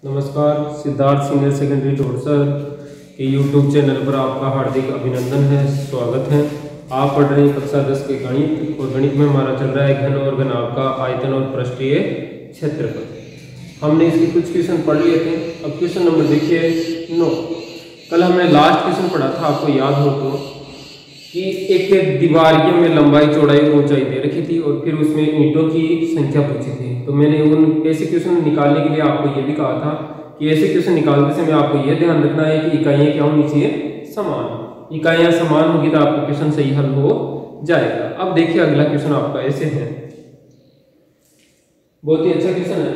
नमस्कार। Siddharth senior secondary टोरसर के YouTube channel पर आपका हार्दिक अभिनंदन है, स्वागत है। आप पढ़ रहे हैं कक्षा 10 के गणित, और गणित में हमारा चल रहा है घन और घनाभ का आयतन और पृष्ठीय क्षेत्रफल। हमने इसके कुछ क्वेश्चन पढ़ लिए थे। अब क्वेश्चन नंबर देखिए 9। कल हमने लास्ट क्वेश्चन पढ़ा था, आपको याद हो तो, कि एक दीवारियों में लंबाई चौड़ाई ऊंचाई दे रखी थी और फिर उसमें ईंटों की संख्या पूछी थी। तो मैंने उन ऐसे क्वेश्चन निकालने के लिए आपको ये भी कहा था कि ऐसे क्वेश्चन निकालते समय आपको ये ध्यान रखना है कि इकाइयाँ क्या होनी चाहिए, समान। इकाइयाँ समान होगी तो आपका क्वेश्चन सही हल हो जाएगा। अब देखिए अगला क्वेश्चन आपका ऐसे है, बहुत ही अच्छा क्वेश्चन है।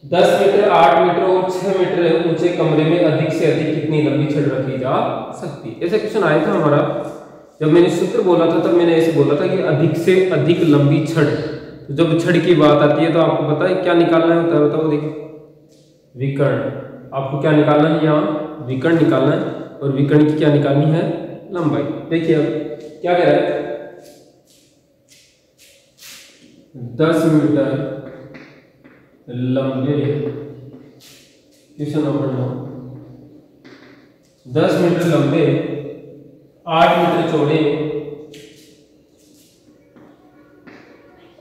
10 मीटर, 8 मीटर और 6 मीटर ऊंचे कमरे में अधिक से अधिक कितनी लंबी छड़ रखी जा सकती है। ऐसा क्वेश्चन आया था हमारा। जब मैंने सूत्र बोला था तब मैंने ऐसे बोला था कि अधिक से अधिक लंबी छड़। तो जब छड़ की बात आती है तो आपको पता है क्या निकालना है, होता है बताओ। देखिए विकर्ण, आपको क्या निकालना है, यहाँ विकर्ण निकालना है और विकर्ण की क्या निकालनी है, लंबाई। देखिए अब क्या कह रहा है, 10 मीटर लंबे, क्वेश्चन नंबर 9, 10 मीटर लंबे, 8 मीटर चौड़े,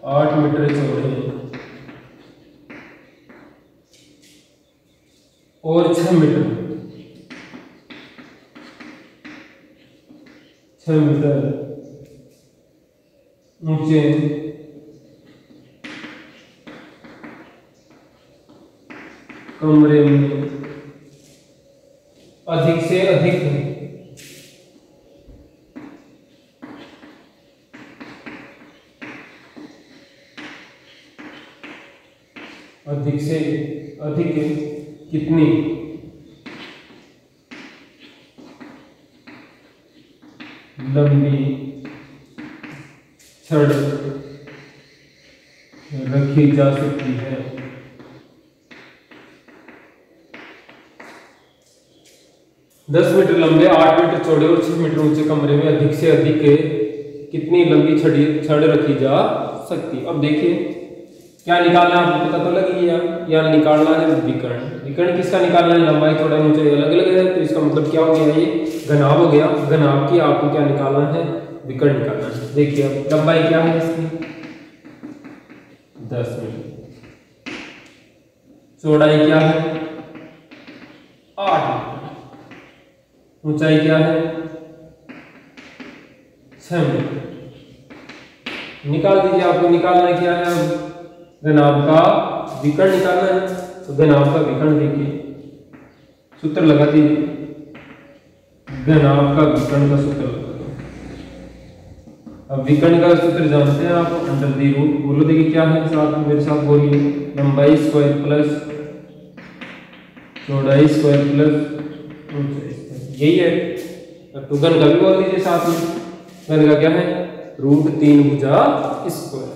8 मीटर चौड़े और 6 मीटर, 6 मीटर ऊंचे कमरे में अधिक से अधिक कितनी लंबी छड़ रखी जा सकती है। दस मीटर लंबे, 8 मीटर चौड़े और 6 मीटर ऊंचे कमरे में अधिक से अधिक कितनी लंबी छड़ रखी जा सकती। अब देखिए क्या निकालना है, आपको पता तो लग गया। यहाँ निकालना है विकर्ण। विकर्ण किसका निकालना है, लंबाई चौड़ाई ऊंचाई अलग अलग है, तो इसका मतलब क्या हो गया, ये घनाभ हो गया। घनाभ की आपको क्या निकालना है, विकर्ण निकालना है। देखिए अब लंबाई क्या है इसकी, 10 मीटर, चौड़ाई क्या है 8 मीटर, ऊंचाई क्या है 6 मीटर। निकाल दीजिए, आपको निकालना है क्या है, घनाभ का विकर्ण निकालना है। तो घनाभ का विकर्ण देखिए, सूत्र लगा दीजिए, घनाभ का विकर्ण का सूत्र लगा दो। अब विकर्ण का सूत्र जानते हैं आप, अंडर दी रूट। बोलो देखिए क्या है, साथ में मेरे साथ बोलिए, लंबाई स्क्वायर प्लस चौड़ाई स्क्वायर प्लस ऊंचाई स्क्वायर, यही है। तो घन का भी बोल दीजिए साथ में, घन का क्या है, √3 भुजा स्क्वायर।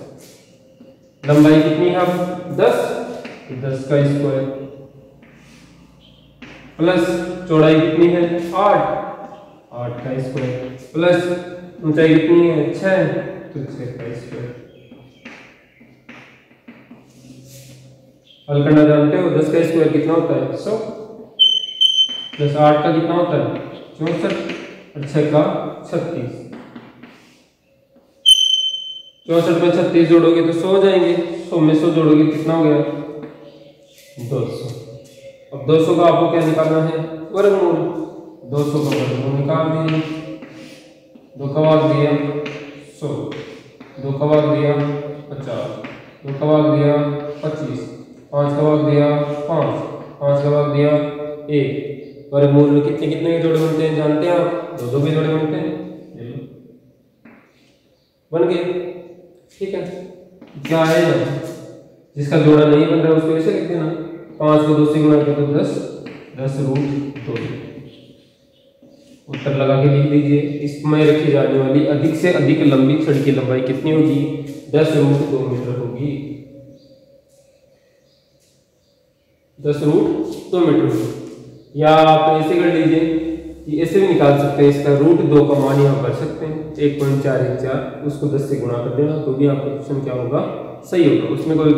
लंबाई कितनी है अब 10, तो 10 का स्क्वायर प्लस चौड़ाई कितनी है 8, 8 का स्क्वायर प्लस ऊंचाई कितनी है 6, तो 6 का स्क्वायर। हल करना जानते हो, 10 का स्क्वायर कितना होता है 100, प्लस 8 का कितना होता है 64 और 6 का 36। 64 में 36 जोड़ोगे तो 100 हो जाएंगे, 100 में 100 जोड़ोगे कितना हो गया 200। अब 200 का आपको क्या निकालना है, वर्गमूल। 200 का वर्गमूल निकाल दिए, 2 का भाग दिया 100, 2 का भाग दिया 50, 2 का भाग दिया 25, 5 का भाग दिया 5, 5 का भाग दिया 1। वर्गमूल में कितने कितने के जोड़े बनते हैं जानते हैं आप, 2 के जोड़े बनते हैं, बन गए। ठीक है, क्या है ना, जिसका जोड़ा नहीं बन रहा है उसको ऐसे लिख देना, 5 को 2 से गुणा करो तो 10, 10√2। उत्तर लगा के लिख दीजिए। इसमें रखी जाने वाली अधिक से अधिक लंबी छड़ की लंबाई कितनी होगी, 10√2 मीटर होगी, 10√2 मीटर होगी। या आप ऐसे कर लीजिए, ऐसे भी निकाल सकते हैं, इसका √2 का मान यहाँ कर सकते हैं 1.414, उसको 10 से गुणा कर देना, तो भी आपका क्वेश्चन क्या होगा, सही होगा। उसमें कोई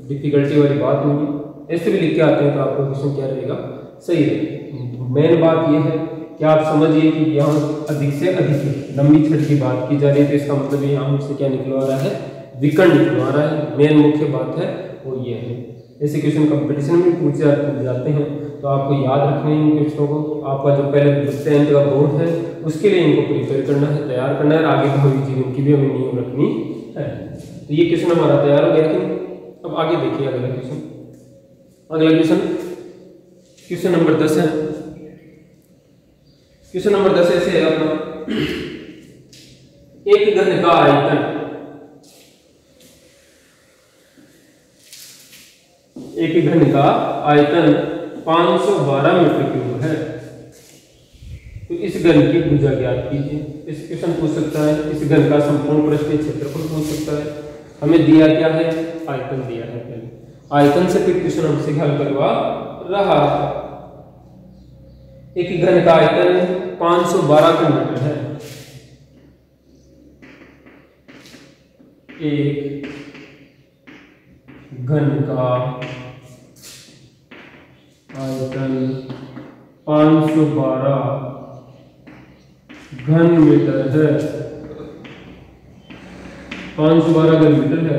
डिफिकल्टी वाली बात नहीं है। ऐसे भी लिख के आते हैं तो आपका क्वेश्चन क्या रहेगा, सही रहेगा। मेन बात यह है कि आप समझिए कि यहाँ अधिक से अधिक लंबी छड़ की बात की जा रही है, तो इसका मतलब यहाँ मुझसे क्या निकलवा रहा है, विकर्ण निकलवा रहा है। मेन मुख्य बात है वो ये है। ऐसे क्वेश्चन कंपटीशन में पूछ जाते हैं तो आपको याद रखने हैं इन क्वेश्चनों को। आपका जो पहले 10th का बोर्ड है उसके लिए इनको प्रिपेयर करना है, तैयार करना है, आगे भविष्य जीवन की भी हमें नींव रखनी है। तो ये क्वेश्चन हमारा तैयार हो गया कि अब आगे देखिए अगला क्वेश्चन। अगला क्वेश्चन नंबर 10 है। क्वेश्चन नंबर 10 ऐसे है अपना, एक घन का आयतन, एक घन का आयतन 512 मीटर क्यूब है, तो इस घन की भुजा ज्ञात कीजिए। इस क्वेश्चन पूछ सकता है, इस घन का संपूर्ण पृष्ठीय क्षेत्रफल पूछ सकता है। हमें दिया क्या है, आयतन दिया है। पहले आयतन से फिर क्वेश्चन हमसे हल करवा रहा है। एक घन का आयतन 512 मीटर है। एक घन का आयतन 512 घन मीटर है, 512 घन मीटर है।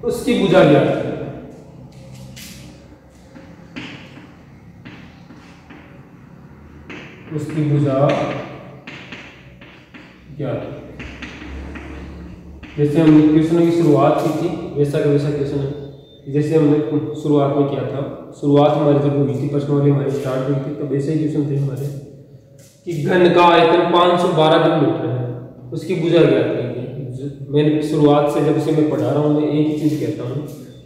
उसकी भुजा ज्ञात है। उसकी भुजा ज्ञात। जैसे हमने क्वेश्चन की शुरुआत की थी वैसा का वैसा क्वेश्चन है। जैसे हमने शुरुआत में किया था, शुरुआत हमारी जब हुई थी प्रश्नावली हमारी स्टार्ट हुई थी, तब ऐसे ही क्वेश्चन थे हमारे कि घन का आयतन 512 घन मीटर है, उसकी भुजा ज्ञात कीजिए। मैंने शुरुआत से जब से मैं पढ़ा रहा हूँ मैं एक ही चीज़ कहता हूँ,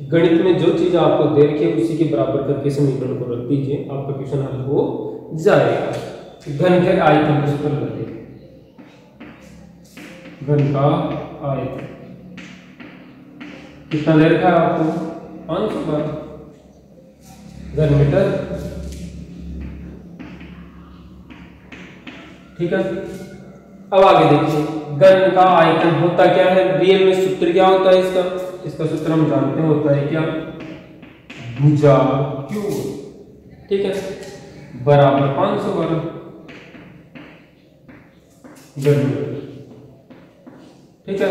गणित में जो चीज़ आपको दे रखी है उसी के बराबर करके समीकरण को रख दीजिए, आपका क्वेश्चन हल हो जाएगा। घन के आयतन को सूत्र लगे, घन का आयतन कितना दे रखा है आपको, 512 घन मीटर। ठीक है, अब आगे देखिए घन का आयतन होता क्या है, रियल में सूत्र क्या होता है इसका, इसका सूत्र हम जानते हैं होता है क्या, भुजा क्यूब। ठीक है, बराबर 512 घन मीटर। ठीक है,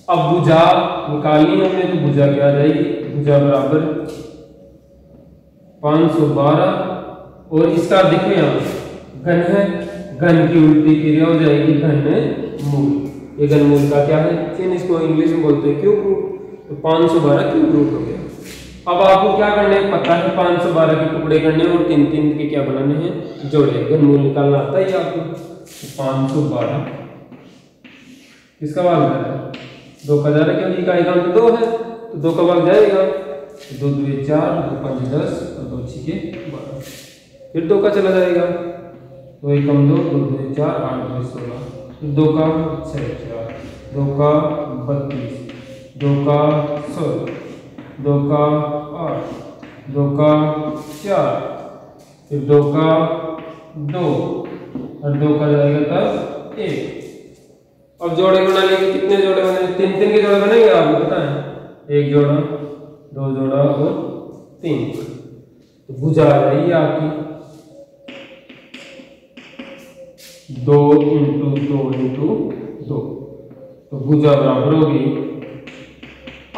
अब भुजा निकालनी है हमें, तो भुजा क्या आ जाएगी, भुजा बराबर 512 और इसका देखो यहाँ घन है, घन की उल्टी क्रिया हो जाएगी घन मूल। ये घन मूल का क्या है, फिर इसको इंग्लिश में बोलते हैं क्यूब रूट, तो 512 क्यूब रूट हो गया। अब आपको क्या करना है, पता है 512 के टुकड़े करने और 3-3 के क्या बनाने हैं, जोड़े। घन मूल निकालना आता है आपको। 512 किसका भाग जा रहा है, 2 का जा रहा है, क्योंकि इकाई का अंक 2 है तो 2 का भाग जाएगा। 2 2 4, 2 5 10 और 2 6 12, फिर 2 का चला जाएगा, 2 1 2, 2 2 4, 8 2 16, 2 का 6 4, 2 का 32, 2 का 16, 2 का 8, 2 का 4, फिर 2 का 2 और 2 का जाएगा तब 1। अब जोड़े बना लेंगे, कितने जोड़े बने, 3-3 के जोड़े बनेंगे आपको पता है, 1 जोड़ा 2 जोड़ा और 3, तो भुजा आ जाएगी आपकी 2 × 2 × 2, तो भुजा बराबर होगी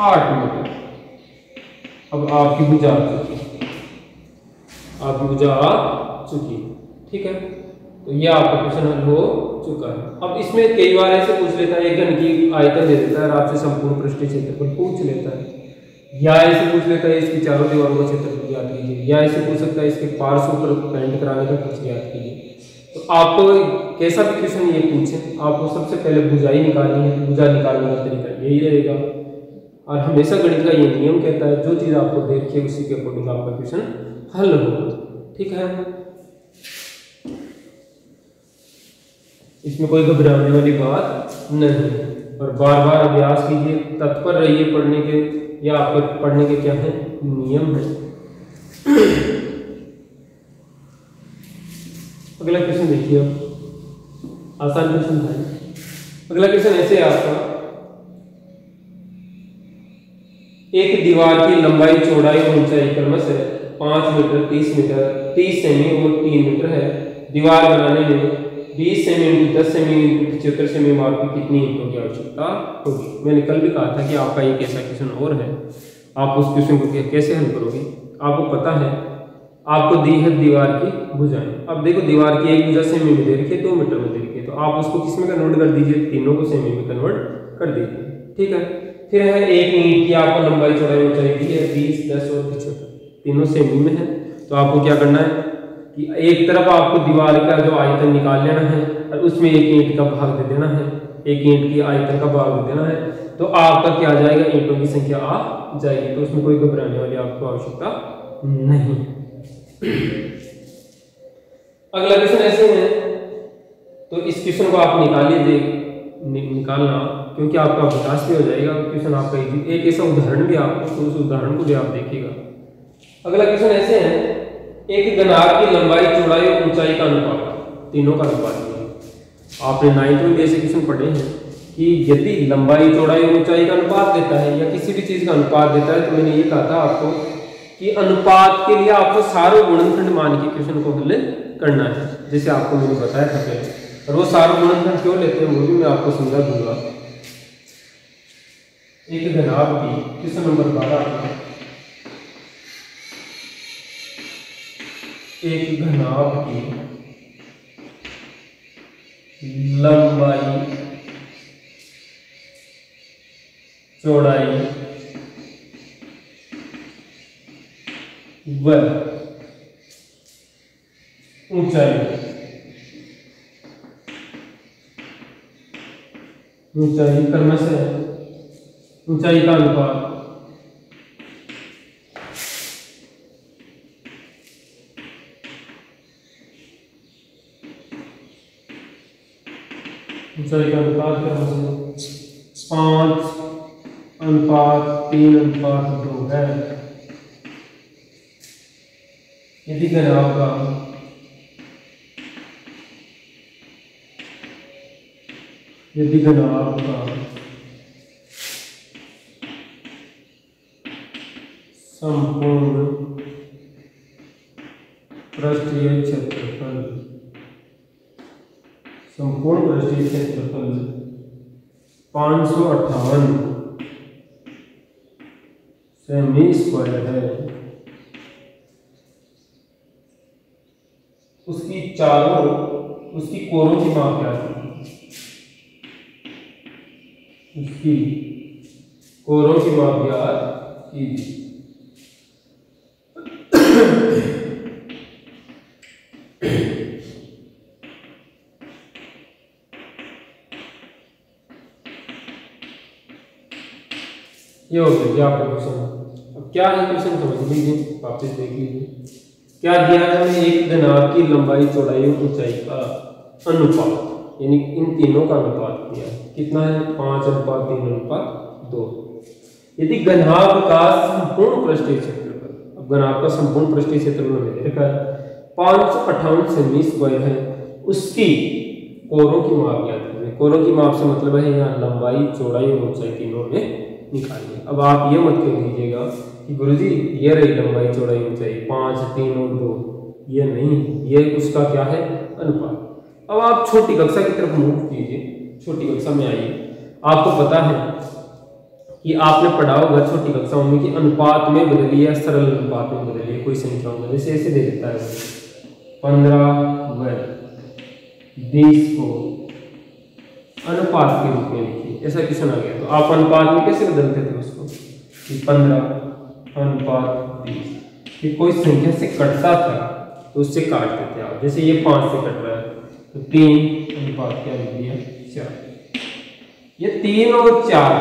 8 मीटर। अब आपकी भुजा आ चुकी, आपकी भुजा आ चुकी। ठीक है, तो ये आपका क्वेश्चन हल हो चुका है। अब इसमें कई बार ऐसे पूछ लेता है, एक घन की आयतन दे देता है और आपसे संपूर्ण पृष्ठीय क्षेत्रफल पूछ लेता है, या ऐसे पूछ लेता है इसकी चारों दीवारों का क्षेत्रफल ज्ञात कीजिए, या ऐसे पूछ सकता है इसके पार्श्व पर पेंट कराने का कुछ ज्ञात कीजिए। तो आपको कैसा भी क्वेश्चन ये पूछे, आपको सबसे पहले भुजाई निकालनी है। भुजा निकालने का तरीका यही रहेगा, और हमेशा गणित का ये नियम कहता है जो चीज़ आपको दे रखी है उसी के अकॉर्डिंग आपका क्वेश्चन हल होगा। ठीक है, इसमें कोई घबराने वाली बात नहीं, और बार बार अभ्यास कीजिए, तत्पर रहिए पढ़ने के, या आपके पढ़ने के क्या है नियम है। अगला क्वेश्चन देखिए, आसान क्वेश्चन था। अगला क्वेश्चन ऐसे है आपका, एक दीवार की लंबाई चौड़ाई और ऊंचाई क्रमशः 5 मीटर 30 मीटर 30 सेमी और 3 मीटर है। दीवार बनाने में 20 semi into 10 semi into 75 semi माप की कितनी ईंटों की आवश्यकता होगी। मैंने कल भी कहा था कि आपका एक ऐसा क्वेश्चन और है, आप उस क्वेश्चन को कैसे हल करोगे। आपको पता है, आपको दी है दीवार की भुजाएं। अब देखो दीवार की एक भुजा सेमी में दे रखी है, 2 मीटर में दे रखी है, तो आप उसको किस में कन्वर्ट कर दीजिए, तीनों को सेमी में कन्वर्ट कर दीजिए। ठीक है, फिर है एक ईंट की आपको लंबाई चौड़ाई ऊंचाई दी है 20 10 और 75, तीनों सेमी में है। तो आपको क्या करना है कि एक तरफ आपको दीवार का जो आयतन निकाल लेना है और उसमें एक ईंट का भाग दे देना है, एक ईंट की आयतन का भाग दे देना है, तो आपका क्या आ जाएगा, ईंटों की संख्या आ जाएगी। तो उसमें कोई घबराने वाली आपको आवश्यकता नहीं। अगला क्वेश्चन ऐसे है, तो इस क्वेश्चन को आप निकाल लीजिए, निकालना क्योंकि आपका विकास भी हो जाएगा। क्वेश्चन आपका एक ऐसा उदाहरण भी आपको, तो उस उदाहरण को भी आप देखिएगा। अगला क्वेश्चन ऐसे है, एक गनार की लंबाई चौड़ाई और ऊंचाई का अनुपात, तीनों का अनुपात दिया। आपने 9th में ऐसे क्वेश्चन पढ़े हैं कि यदि लंबाई चौड़ाई और ऊंचाई का अनुपात देता है या किसी भी चीज का अनुपात देता है, तो मैंने ये कहा था आपको कि अनुपात के लिए आपको सारे गुणनखंड मान के क्वेश्चन को हल करना है, जैसे आपको मैंने बताया था पहले। और वो सारे गुणनखंड क्यों लेते हैं वो भी मैं आपको समझा दूंगा। एक घनाभ की क्वेश्चन नंबर 12, एक घनाभ की लंबाई चौड़ाई व ऊंचाई क्रमशः ऊंचाई का अनुपात ऊंचाई का अनुपात क्रमशः 5:3:2 है। यदि घनाभ का संपूर्ण पृष्ठीय क्षेत्रफल 558 सेमी स्क्वायर है, उसकी कोरों की माप क्या है, उसकी कोरों की माप याद कीजिए। ये हो गया आपका क्वेश्चन। अब क्या है क्वेश्चन समझ लीजिए, वापस देख लीजिए। क्या दिया है हमें, एक घनाभ की लंबाई चौड़ाई और ऊंचाई का अनुपात, यानी इन तीनों का अनुपात दिया है। कितना है, 5:3:2। यदि घनाभ का संपूर्ण पृष्ठीय क्षेत्रफल, अब घनाभ का संपूर्ण पृष्ठीय क्षेत्रफल में दे रखा है 558 सेमी स्क्वायर है, उसकी कोरों की माप याद कीजिए। कोरों की माप से मतलब है यहाँ लंबाई चौड़ाई और ऊंचाई तीनों में निकालिए। अब आप ये मत कह दीजिएगा कि गुरुजी ये रही लंबाई चौड़ाई ऊंचाई 5 3 और 2, ये नहीं, ये उसका क्या है, अनुपात। अब आप छोटी कक्षा की तरफ मूव कीजिए, छोटी कक्षा में आइए। आपको पता है कि आपने पढ़ा होगा छोटी कक्षाओं में कि अनुपात में बदलिए, सरल अनुपात में बदलिए कोई संख्या में, जैसे ऐसे दे देता है 15 व 20 को अनुपात के रूप में लिखिए, ऐसा क्वेश्चन आ गया। तो आप अनुपात में कैसे बदलते थे उसको, कि 15:20। कि कोई संख्या से कटता था तो उससे काटते थे आप, जैसे ये 5 से कट रहा है तो 3 अनुपात क्या लिख दिया, 4। ये 3 और 4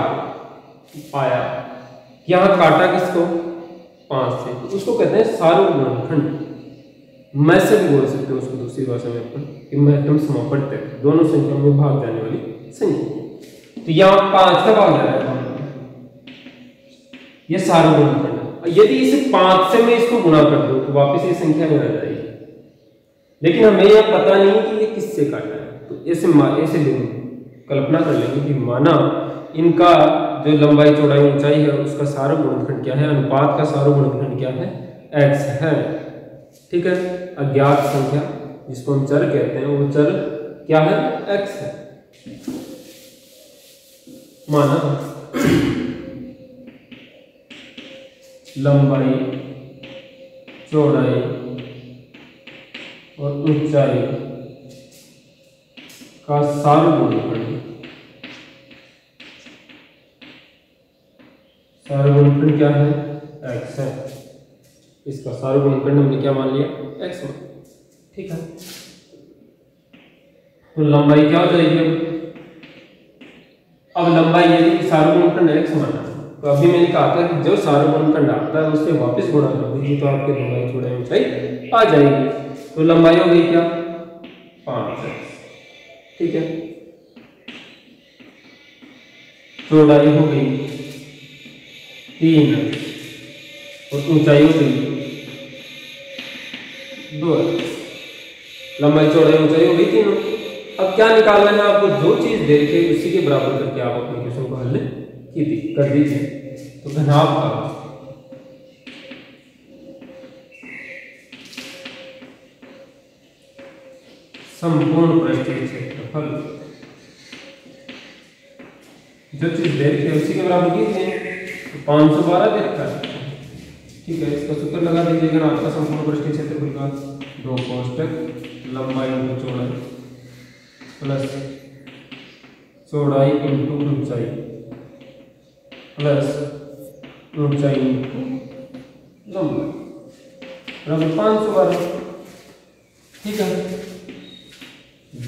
आया, यहाँ काटा किसको, 5 से, तो उसको कहते हैं सार्वभौम गुणनखंड। मैं से भी बोल सकते हो उसको दूसरी भाषा में अपन कि महत्तम समापन तक दोनों संख्याओं में भाग जाने वाली संख्या। तो यहाँ 5 का भाग जा रहा है, ये सार्वभौम गुणनखंड है। यदि इसे 5 से मैं इसको गुणा कर दूं तो वापस ये संख्या में आ जाएगी, लेकिन हमें यह पता नहीं कि ये किससे काटा है। तो ऐसे कल्पना कर लेंगे कि माना इनका जो लंबाई चौड़ाई ऊंचाई है उसका सारा गुणनखंड क्या है, अनुपात का सारा गुणनखंड क्या है, x है। ठीक है, अज्ञात संख्या जिसको हम चर कहते हैं वो चर क्या है, x है। माना लंबाई चौड़ाई और ऊंचाई का सारा गुणनखंड क्या है, x है। इसका सारा गुणनखंड हमने क्या मान लिया, x मान। ठीक है, तो लंबाई क्या हो जाएगी, अब लंबाई यदि सारा गुणनखंड x माना, तो अभी मैंने कहा था कि जो सारा गुणनखंड आता है उससे वापस गुणा कर दीजिए तो आपकी लंबाई चौड़ाई ऊंचाई आ जाएगी। तो लंबाई हो गई क्या, 5x। ठीक है, चौड़ाई हो गई 3x और ऊंचाई हो गई 2x। लंबाई चौड़ाई ऊंचाई हो गई तीनों। अब क्या निकालना है आपको, जो चीज दे रखी है उसी के बराबर करके आप अपने क्वेश्चन को हल कर दीजिए। तो घनाभ का संपूर्ण पृष्ठीय क्षेत्रफल, जो चीज दे रखी है उसी के बराबर कीजिए। तो 512 दे रखा है। ठीक है, इसका सूत्र लगा दीजिएगा ना आपका संपूर्ण पृष्ठीय क्षेत्रफल का, 2 कोष्टक लंबाई इंटू चौड़ाई प्लस चौड़ाई इंटू ऊंचाई प्लस ऊंचाई इंटू लंबाई बराबर 512। ठीक है,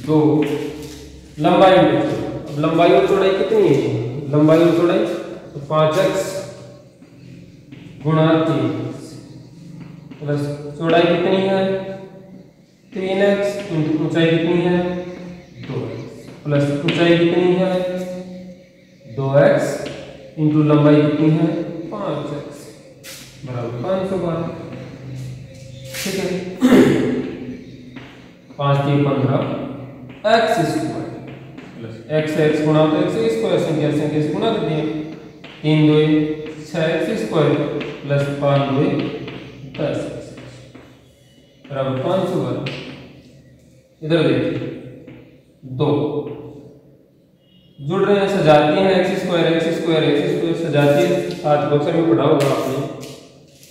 2 लंबाई इंटू, अब लंबाई और चौड़ाई कितनी है, लंबाई और चौड़ाई तो 5x गुणा 3 प्लस चौड़ाई कितनी है 3x इंटू ऊंचाई कितनी है 2x प्लस ऊंचाई कितनी है 2x इंटू लंबाई कितनी है 5x बराबर 512। ठीक है, 5 3 15 x स्क्वायर प्लस x गुणा तो x स्क्वायर संख्या से गुणा कर दिए, 3 2 6x स्क्वायर प्लस 5 2 10x बराबर 512। इधर देखिए 2 जुड़ रहे हैं, सजाती हैं x स्क्वायर सजाती है, सात बक्सर में पढ़ा होगा आपने,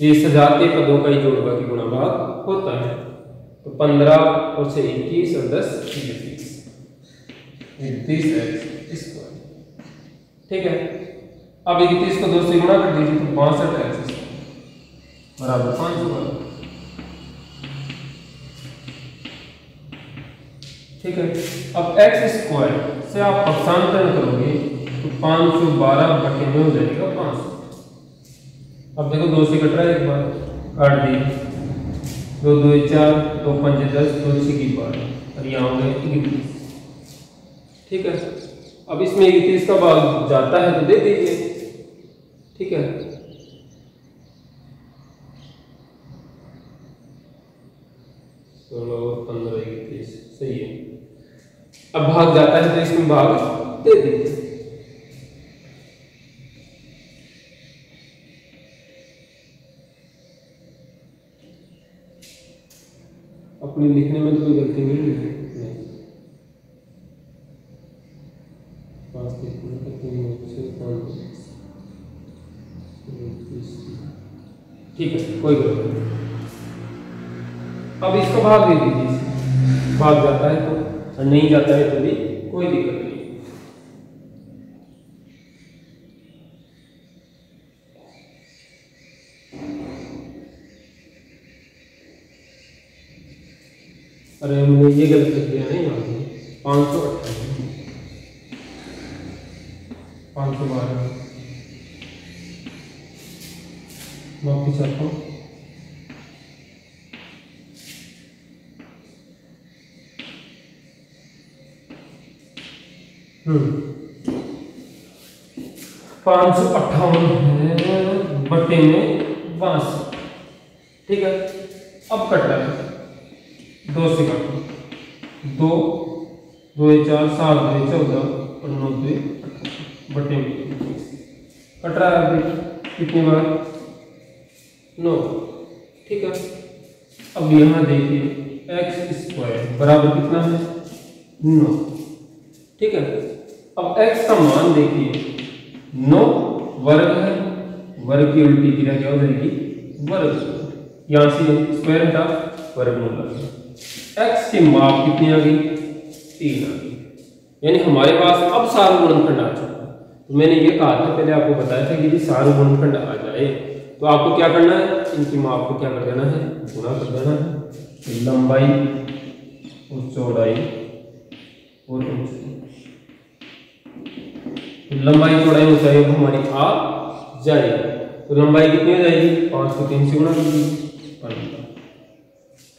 ये सजाते पदों का ही जोड़वा की गुणा भाग होता है। तो 15 और से 21 और 10 31x स्क्वायर। ठीक है, अब 31 को 2 से गुणा कर दीजिए तो 62x बराबर 512। ठीक है, अब x स्क्वायर से आप पक्षांतरण करोगे तो 512 बटे में हो जाएगा 500। अब देखो 2 से कट रहा है, एक बार काट दिए, 2 2 4 2 5 10 2 6 12 और यहाँ हो गए 31। ठीक है, अब इसमें 31 का भाग जाता है तो दे दीजिए। ठीक है, और 15 31 सही है। अब भाग जाता है तो इसमें भाग दे दीजिए। अपनी लिखने में तो कोई गलती नहीं है। ठीक है, कोई गलती नहीं। अब इसको भाग दे दीजिए, भाग जाता है तो, और नहीं जाता है तो भी कोई दिक्कत नहीं। अरे हमने ये गलत लिख दिया नहीं, यहाँ 528 512 वापिस आता हूँ। पाँच सौ 58 बटे में 62। ठीक है, अब कट रहा है 2 से काटो, 2 2 4 7 2 14 और 9 2 बटे में कट रहा है अभी कितनी बार 9, ठीक है। अब यहाँ देखिए एक्स स्क्वायर बराबर कितना है 9, ठीक है। अब x का मान देखिए 9 वर्ग है, वर्ग की उल्टी क्रिया क्या हो जाएगी वर्ग, यहाँ से स्क्वायर हटा वर्गमूल आ गया। x की माप कितनी आ गई 3 आ गई, यानी हमारे पास अब सार्वगुणनखंड आ चुका है। तो मैंने ये कहा था पहले आपको बताया था कि यदि सार्वगुणनखंड आ जाए तो आपको क्या करना है, इनकी माप को क्या कर देना है गुणा कर देना है, लंबाई और चौड़ाई और लंबाई चौड़ाई ऊंचाई हमारी आ जाएगी। तो लंबाई कितनी हो जाएगी 5 को 3 से गुणा कर दीजिए 15,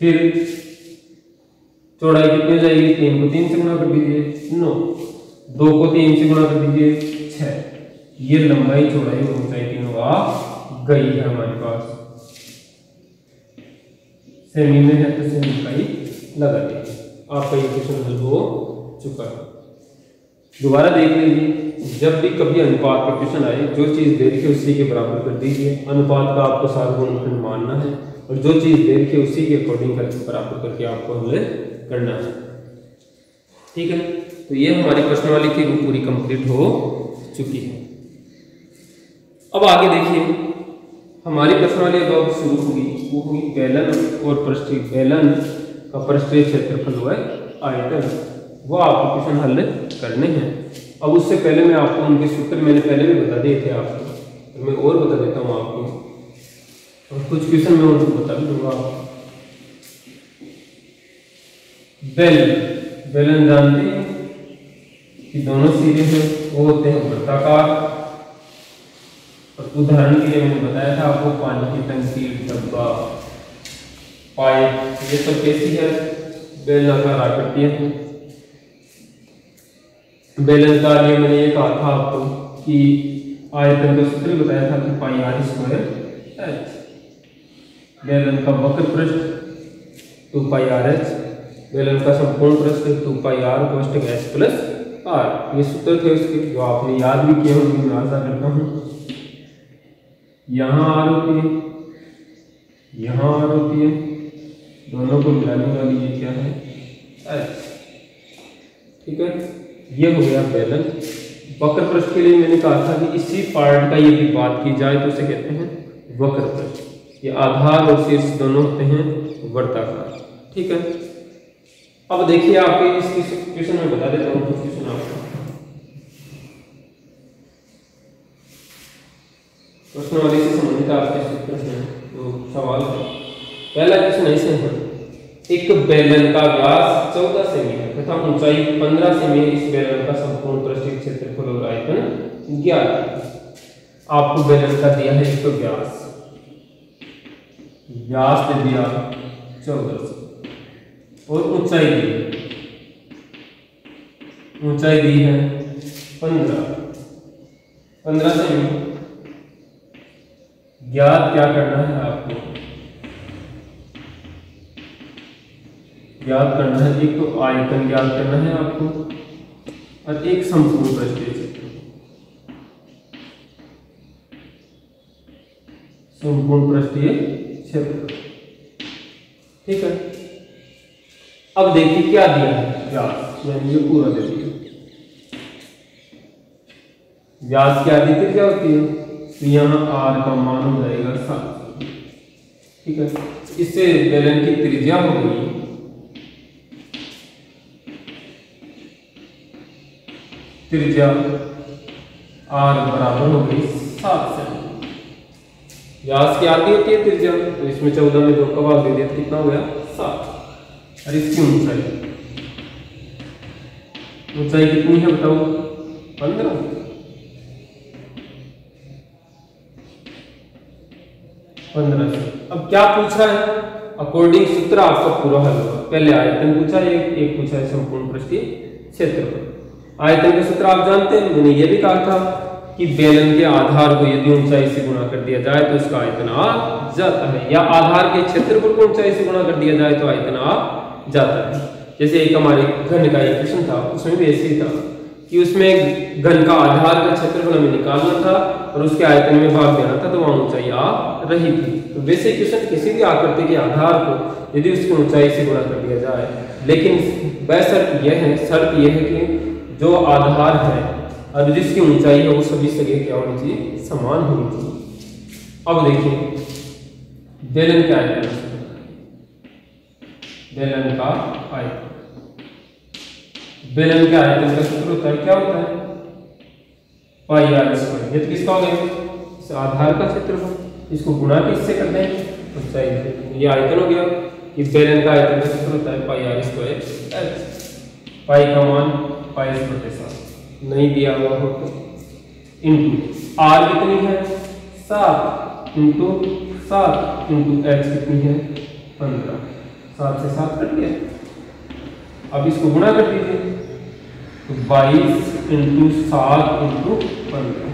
फिर चौड़ाई कितनी हो जाएगी 3 को 3 से गुणा कर दीजिए 9, 2 को 3 से गुणा कर दीजिए 6। ये लंबाई चौड़ाई और ऊंचाई तीनों आ गई है हमारे पास। सेमी में है तो सेमी का ही लगा दीजिए, आपका ये क्वेश्चन हल हो चुका है। दोबारा देख लीजिए, जब भी कभी अनुपात का क्वेश्चन आए जो चीज दे रखी है उसी के बराबर कर दीजिए। अनुपात का आपको सार्वगुणनखंड मानना है और जो चीज दे रखी है उसी के अकॉर्डिंग करके बराबर करके आपको हल करना है, ठीक है। तो ये हमारी प्रश्नावली थी वो पूरी कंप्लीट हो चुकी है। अब आगे देखिए हमारी प्रश्नावली अब शुरू होगी, वो होगी बेलन और पृष्ठीय बेलन का पृष्ठीय क्षेत्रफल हुआ आयतन, वो आपको क्वेश्चन हल करने हैं। अब उससे पहले मैं आपको उनके सूत्र मैंने पहले भी बता दिए थे आपको, तो मैं और बता देता हूँ आपको, और कुछ क्वेश्चन मैं उनको बता भी दूंगा आपको। बेलन जानते हैं कि दोनों सिरे हैं वो होते हैं वृत्ताकार, और उदाहरण के लिए मैंने बताया था आपको पानी की टंकी, डब्बा, पाइप, ये सब कैसी है बेलनाकार आकृतियां हैं। बेलन का लिए मैंने ये कहा था आपको कि आयतन का सूत्र बताया था कि पाई आर स्क्वायर एच। बेलन का वक्र पृष्ठ 2 पाई आर एच, बेलन का संपूर्ण पृष्ठ 2 पाई आर कोष्टक एच प्लस आर। ये सूत्र थे उसके जो आपने याद भी किए होंगे, मैं आशा करता हूँ। यहाँ आर होती है, यहाँ आर होती है, दोनों को मिलाने वाली ये क्या है एच, ठीक है। ये हो गया बेलन। वक्र पृष्ठ के लिए मैंने कहा था कि इसी पार्ट का यदि बात की जाए तो उसे कहते हैं वक्र पृष्ठ। ये आधार और शीर्ष दोनों होते हैं वर्ताकार, ठीक है। अब देखिए आपके इस क्वेश्चन में बता देता हूँ कुछ क्वेश्चन आपको। प्रश्नावली से संबंधित आपके प्रश्न है तो सवाल है। पहला क्वेश्चन ऐसे है, एक बेलन का व्यास 14 सेमी है तथा ऊंचाई 15 सेमी है। इस बेलन का संपूर्ण पृष्ठीय क्षेत्रफल और आयतन ज्ञात। आपको बेलन का दिया है एक तो व्यास दे दिया 14 और ऊंचाई दी है, ऊंचाई दी है 15 सेमी। ज्ञात क्या करना है आपको, ज्ञात करना है एक तो आयतन ज्ञात करना है आपको और एक संपूर्ण पृष्ठीय क्षेत्र, संपूर्ण पृष्ठीय क्षेत्र, ठीक है। अब देखिए क्या दिया है व्यास, मैंने ये पूरा दे दिया। व्यास क्या दी क्या होती है, तो यहाँ आर का मान हो जाएगा 7, ठीक है। इससे बेलन की त्रिज्या हो गई त्रिज्या आर बराबर हो गई 7 सेमी। व्यास की आधी होती है त्रिज्या, तो इसमें 14 में 2 का भाग दे दिया तो कितना हो गया 7। और इसकी ऊंचाई कितनी है बताओ 15। अब क्या पूछा है, अकॉर्डिंग सूत्र आपका पूरा हल होगा। पहले आयतन पूछा, एक पूछा है संपूर्ण पृष्ठीय क्षेत्रफल। आयतन का सूत्र आप जानते हैं, मैंने ये भी कहा था कि बेलन के आधार को यदि ऊंचाई से गुणा कर दिया जाए तो उसका आयतन आ जाता है, या आधार के क्षेत्रफल को ऊंचाई से गुणा कर दिया जाए तो आयतन आ जाता है। जैसे एक हमारे घन का इक्वेशन था, उसमें भी ऐसे ही था कि उसमें घन का आधार का क्षेत्रफल हमें निकालना था और उसके आयतन में भाग देना था, तो वहां ऊंचाई आ रही थी। तो बेसिक क्वेश्चन किसी भी आकृति के आधार को यदि उसकी ऊंचाई से गुणा कर दिया जाए, लेकिन वह शर्त यह है कि जो आधार है और जिसकी ऊंचाई है वो सभी जगह क्या होनी चाहिए, समान होनी चाहिए। अब देखिए बेलन का आयतन, बेलन का आयतन, बेलन के आयतन का सूत्र होता है, क्या होता है, पाई आर स्क्वायर। ये किसका हो गया, इस आधार का क्षेत्रफल, इसको गुणा किससे करते हैं, ऊंचाई से। ये आयतन हो गया कि बेलन का आयतन का सूत्र होता है पाई आर स्क्वायर एच। पाई का मान पाई/7 नहीं दिया हुआ हो तो इंटू आर कितनी है 7 इंटू 7 इंटू एच कितनी है 15। 7 से 7 कट गया। अब इसको गुणा कर दीजिए तो 22 इंटू 7 इंटू 15,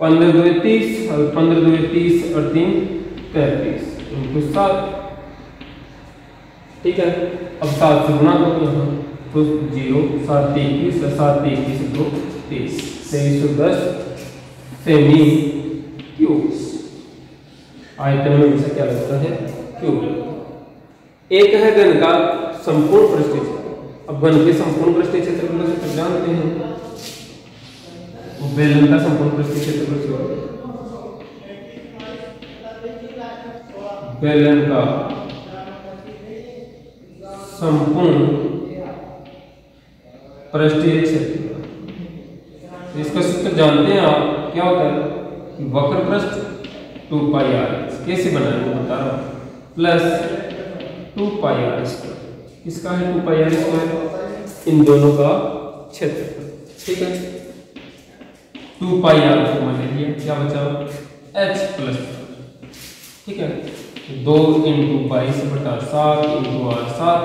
15 2 30 और 15 2 30 और 3 35 इंटू 7। ठीक है, अब 7 से गुणा करो यहाँ तो 0 7 21 और 7 21 2 23 2310 सेमी क्यूब। आयतन में हमेशा क्या लगता है, क्यूब। एक है घन का संपूर्ण पृष्ठीय क्षेत्र। अब घन के संपूर्ण पृष्ठीय क्षेत्रफल से जानते हैं, वो बेलन का संपूर्ण पृष्ठीय क्षेत्रफल, बेलन का संपूर्ण पृष्ठीय क्षेत्रफल, इसका सूत्र जानते हैं आप, क्या होता है, वक्र पृष्ठ 2 पाई आर। कैसे बनाएंगे बता रहा हूं, प्लस 2 पाई आर स्क्वायर। किसका है 2 पाई आर स्क्वायर, इन दोनों का क्षेत्रफल। ठीक है, 2 पाई आर को मान लीजिए, क्या बचा एच प्लस, ठीक है, 2 इंटू 22/7 इंटू आर 7।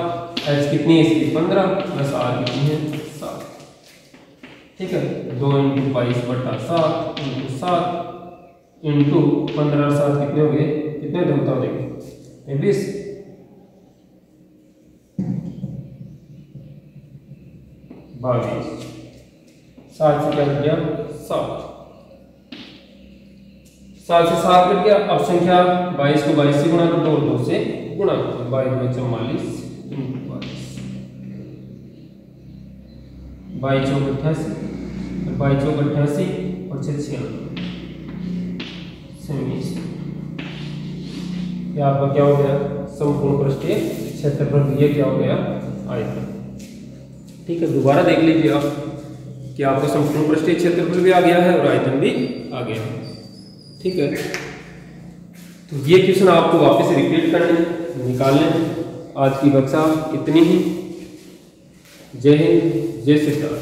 एच कितनी है इसकी 15 प्लस आर कितनी है 7। ठीक है, 2 इंटू 22/7 इंटू 7 इंटू 15 और 7 कितने हो गए, कितने होते बताओ, देखिए 20। बाईस 7 से क्या कट गया 7, 7 से 7 कट गया। अब संख्या 22 को 22 से गुणा कर दो और 2 से गुणा कर दो, 22 44 इंटू 22 चौक 88 और 22 चौक 88 और 6 96 यह आपका क्या हो गया, संपूर्ण पृष्ठीय क्षेत्रफल। ये क्या हो गया, आयतन। ठीक है, दोबारा देख लीजिए आप कि आपका संपूर्ण पृष्ठीय क्षेत्रफल भी आ गया है और आयतन भी आ गया है। ठीक है, तो ये क्वेश्चन आपको वापस रिपीट करने निकालने। आज की कक्षा इतनी ही। जय हिंद, जय श्री राम।